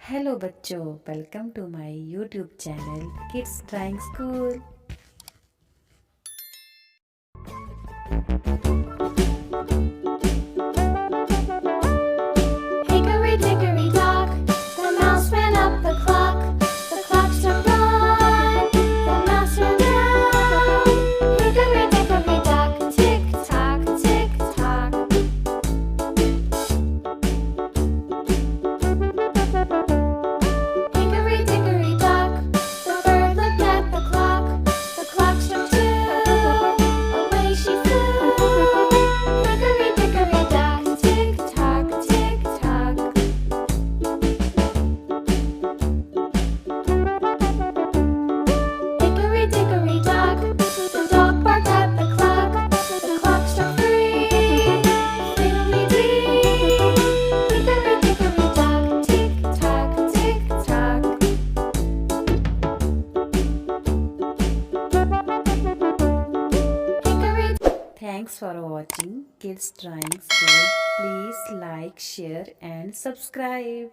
Hello बच्चों, welcome to my YouTube channel kids drawing school. Hickory dickory dock, the mouse ran up the clock. The clock struck one, the mouse ran down. Hickory dickory dock, tick tock, tick tock. Hickory dickory dock, the bird looked at the clock. The clock struck two, away she flew. Hickory dickory dock, tick tock, tick tock. Hickory dickory dock, the dog barked at the clock. The clock struck three, fiddly-dee. Hickory dickory dock, tick tock, tick tock. Hickory. Thanks for watching Kids Drawing School. Please like, share and subscribe.